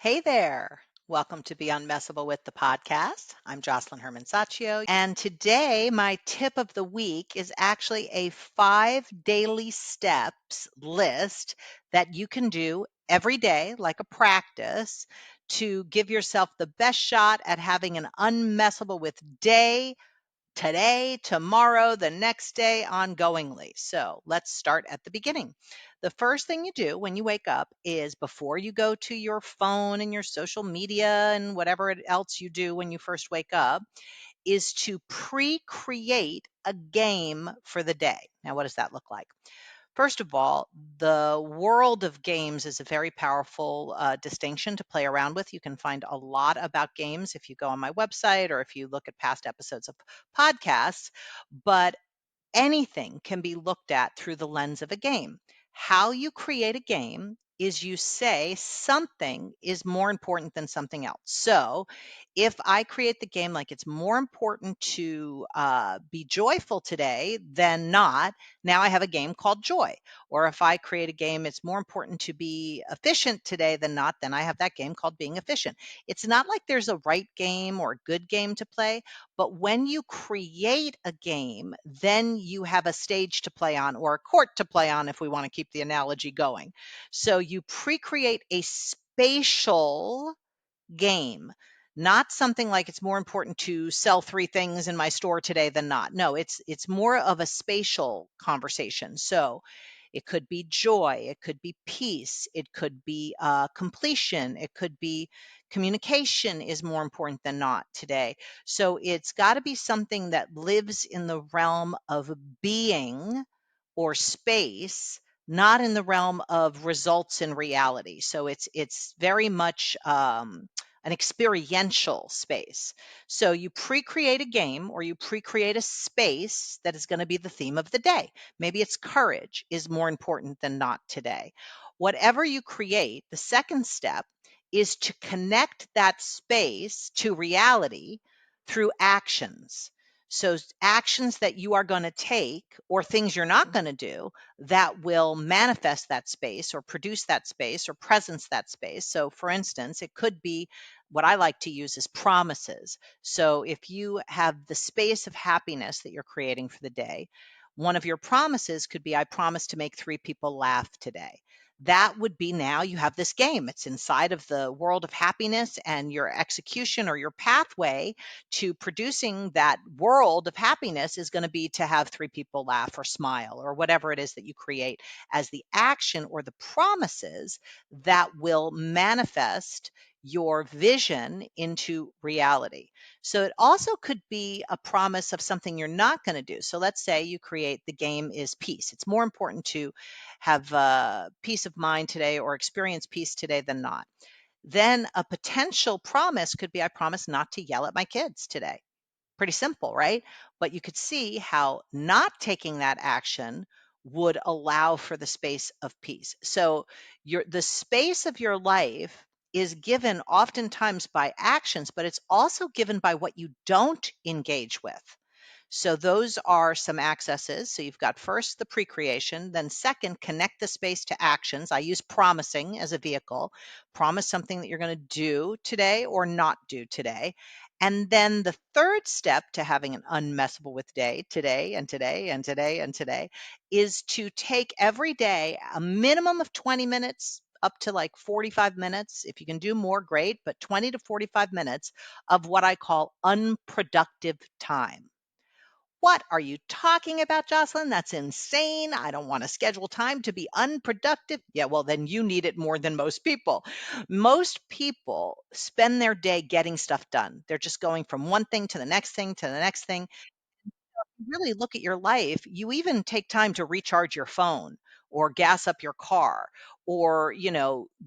Hey there. Welcome to Be Unmessable with the podcast. I'm Josselyne Herman-Saccio. And today, my tip of the week is actually a 5 daily steps list that you can do every day, like a practice, to give yourself the best shot at having an unmessable with day today, tomorrow, the next day, ongoingly. So let's start at the beginning. The first thing you do when you wake up is before you go to your phone and your social media and whatever else you do when you first wake up, is to pre create a game for the day. Now, what does that look like? First of all, the world of games is a very powerful distinction to play around with. You can find a lot about games if you go on my website or if you look at past episodes of podcasts, but anything can be looked at through the lens of a game. How you create a game is you say something is more important than something else. So if I create the game like it's more important to be joyful today than not, now I have a game called joy. Or if I create a game, it's more important to be efficient today than not, then I have that game called being efficient. It's not like there's a right game or good game to play. But when you create a game, then you have a stage to play on or a court to play on, if we want to keep the analogy going. So you pre-create a spatial game, not something like it's more important to sell 3 things in my store today than not. No, it's more of a spatial conversation. So it could be joy, it could be peace, it could be completion, it could be communication is more important than not today. So it's got to be something that lives in the realm of being or space, not in the realm of results in reality. So it's very much an experiential space. So you pre-create a game or you pre-create a space that is going to be the theme of the day. Maybe it's courage is more important than not today. Whatever you create, the second step is to connect that space to reality through actions. So actions that you are going to take or things you're not going to do that will manifest that space or produce that space or presence that space. So for instance, it could be what I like to use is promises. So if you have the space of happiness that you're creating for the day, one of your promises could be, I promise to make 3 people laugh today. That would be now you have this game. It's inside of the world of happiness, and your execution or your pathway to producing that world of happiness is going to be to have 3 people laugh or smile or whatever it is that you create as the action or the promises that will manifest your vision into reality. So it also could be a promise of something you're not going to do. So let's say you create the game is peace. It's more important to have peace of mind today or experience peace today than not. Then a potential promise could be, I promise not to yell at my kids today. Pretty simple, right? But you could see how not taking that action would allow for the space of peace. So the space of your life is given oftentimes by actions, but it's also given by what you don't engage with. So those are some accesses. So you've got first the pre-creation, then second, connect the space to actions. I use promising as a vehicle. Promise something that you're going to do today or not do today. And then the third step to having an unmessable with day, today and today and today and today, is to take every day a minimum of 20 minutes up to like 45 minutes. If you can do more, great, but 20 to 45 minutes of what I call unproductive time. What are you talking about, Josselyne? That's insane. I don't want to schedule time to be unproductive. Yeah, well, then you need it more than most people. Most people spend their day getting stuff done. They're just going from one thing to the next thing to the next thing. Really look at your life, you even take time to recharge your phone or gas up your car or,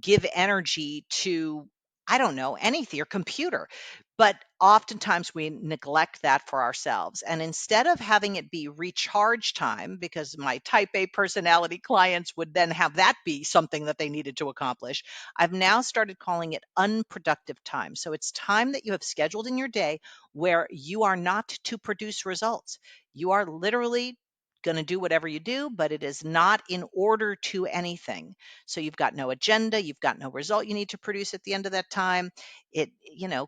give energy to, I don't know, anything, your computer. But oftentimes we neglect that for ourselves. And instead of having it be recharge time, because my type A personality clients would then have that be something that they needed to accomplish, I've now started calling it unproductive time. So it's time that you have scheduled in your day where you are not to produce results. You are literally going to do whatever you do, but it is not in order to anything. So you've got no agenda, you've got no result you need to produce at the end of that time. It,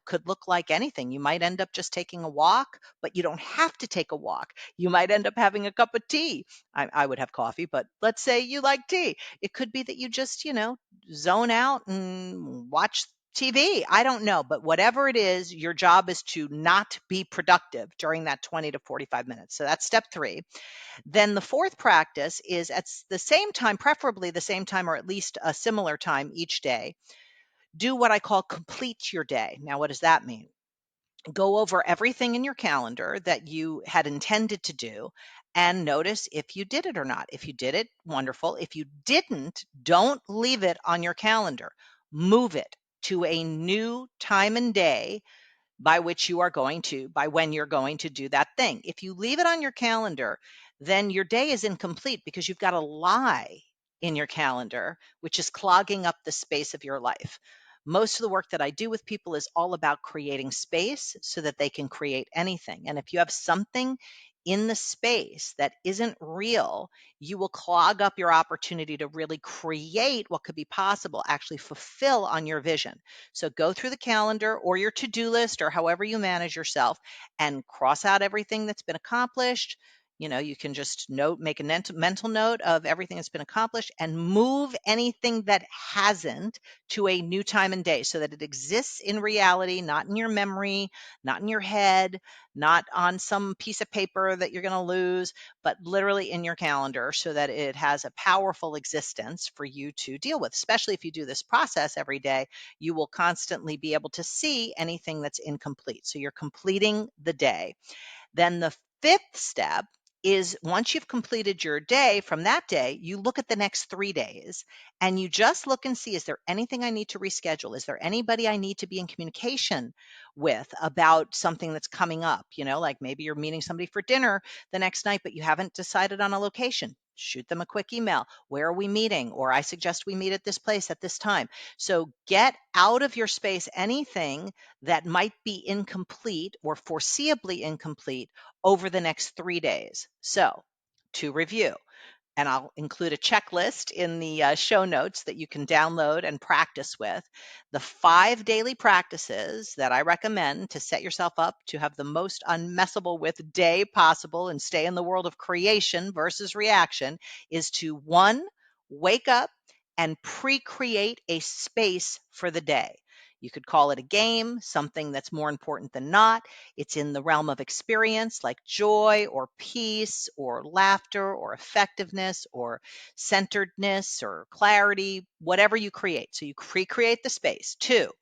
could look like anything. You might end up just taking a walk, but you don't have to take a walk. You might end up having a cup of tea. I would have coffee, but let's say you like tea. It could be that you just, zone out and watch TV. I don't know, but whatever it is, your job is to not be productive during that 20 to 45 minutes. So that's step 3. Then the fourth practice is at the same time, preferably the same time or at least a similar time each day, do what I call complete your day. Now, what does that mean? Go over everything in your calendar that you had intended to do and notice if you did it or not. If you did it, wonderful. If you didn't, don't leave it on your calendar. Move it to a new time and day by when you're going to do that thing. If you leave it on your calendar, then your day is incomplete because you've got a lie in your calendar, which is clogging up the space of your life. Most of the work that I do with people is all about creating space so that they can create anything. And if you have something in the space that isn't real, you will clog up your opportunity to really create what could be possible, actually fulfill on your vision. So go through the calendar or your to-do list or however you manage yourself and cross out everything that's been accomplished. You can just make a mental note of everything that's been accomplished and move anything that hasn't to a new time and day so that it exists in reality, not in your memory, not in your head, not on some piece of paper that you're going to lose, but literally in your calendar so that it has a powerful existence for you to deal with. Especially if you do this process every day, you will constantly be able to see anything that's incomplete. So you're completing the day. Then the fifth step is once you've completed your day from that day, you look at the next 3 days and you just look and see, is there anything I need to reschedule? Is there anybody I need to be in communication with about something that's coming up? Like maybe you're meeting somebody for dinner the next night, but you haven't decided on a location. Shoot them a quick email. Where are we meeting? Or I suggest we meet at this place at this time. So get out of your space anything that might be incomplete or foreseeably incomplete over the next 3 days. So to review, and I'll include a checklist in the show notes that you can download and practice with. The 5 daily practices that I recommend to set yourself up to have the most unmessable with day possible and stay in the world of creation versus reaction is to 1, wake up and pre-create a space for the day. You could call it a game, something that's more important than not. It's in the realm of experience like joy or peace or laughter or effectiveness or centeredness or clarity, whatever you create. So you recreate the space. 2,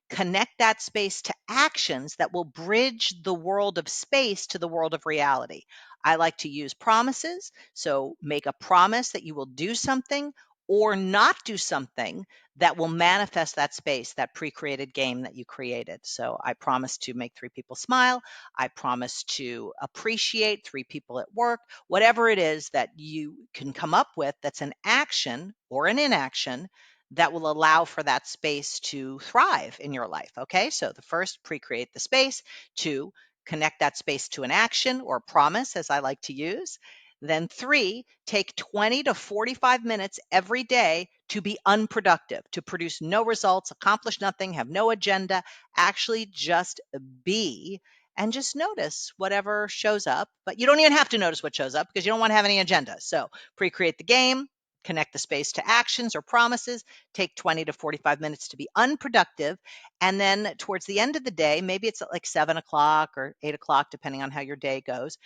connect that space to actions that will bridge the world of space to the world of reality. I like to use promises. So make a promise that you will do something or not do something that will manifest that space, that pre-created game that you created. So I promise to make 3 people smile. I promise to appreciate 3 people at work. Whatever it is that you can come up with that's an action or an inaction that will allow for that space to thrive in your life. Okay, so the first, pre-create the space. 2, connect that space to an action or promise, as I like to use. Then 3, take 20 to 45 minutes every day to be unproductive, to produce no results, accomplish nothing, have no agenda, actually just be and just notice whatever shows up. But you don't even have to notice what shows up because you don't want to have any agenda. So pre-create the game, connect the space to actions or promises, take 20 to 45 minutes to be unproductive. And then towards the end of the day, maybe it's at like 7 o'clock or 8 o'clock, depending on how your day goes,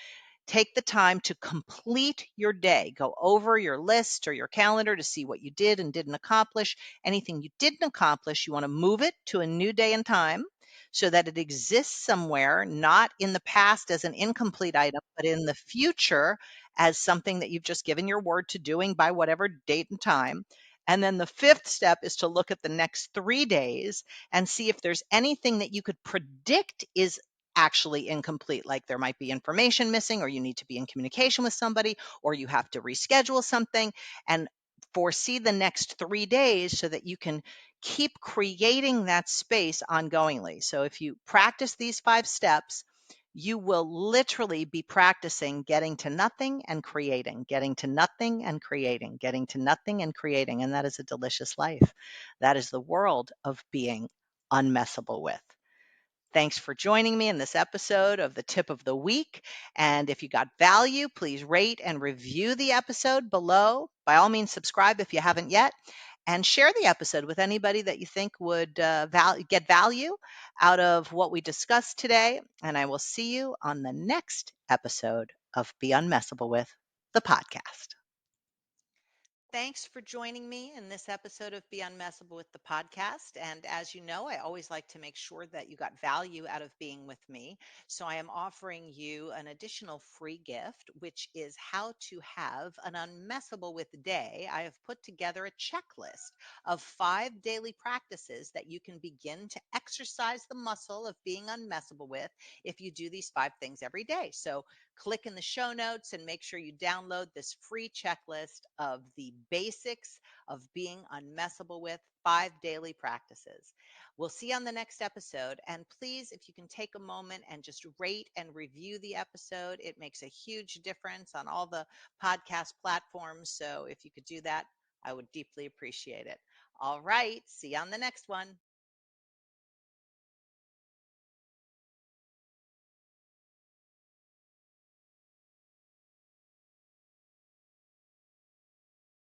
take the time to complete your day. Go over your list or your calendar to see what you did and didn't accomplish. Anything you didn't accomplish, you want to move it to a new day and time so that it exists somewhere, not in the past as an incomplete item, but in the future as something that you've just given your word to doing by whatever date and time. And then the 5th step is to look at the next 3 days and see if there's anything that you could predict is actually incomplete, like there might be information missing, or you need to be in communication with somebody, or you have to reschedule something, and foresee the next 3 days so that you can keep creating that space ongoingly. So if you practice these 5 steps, you will literally be practicing getting to nothing and creating, getting to nothing and creating, getting to nothing and creating. And that is a delicious life. That is the world of being unmessable with. Thanks for joining me in this episode of the Tip of the Week. And if you got value, please rate and review the episode below. By all means, subscribe if you haven't yet, and share the episode with anybody that you think would get value out of what we discussed today. And I will see you on the next episode of Be Unmessable With, the podcast. Thanks for joining me in this episode of Be Unmessable with the podcast. And as you know, I always like to make sure that you got value out of being with me. So I am offering you an additional free gift, which is how to have an unmessable with day. I have put together a checklist of 5 daily practices that you can begin to exercise the muscle of being unmessable with if you do these 5 things every day. So click in the show notes and make sure you download this free checklist of the basics of being unmessable with 5 daily practices. We'll see you on the next episode. And please, if you can take a moment and just rate and review the episode, it makes a huge difference on all the podcast platforms. So if you could do that, I would deeply appreciate it. All right. See you on the next one.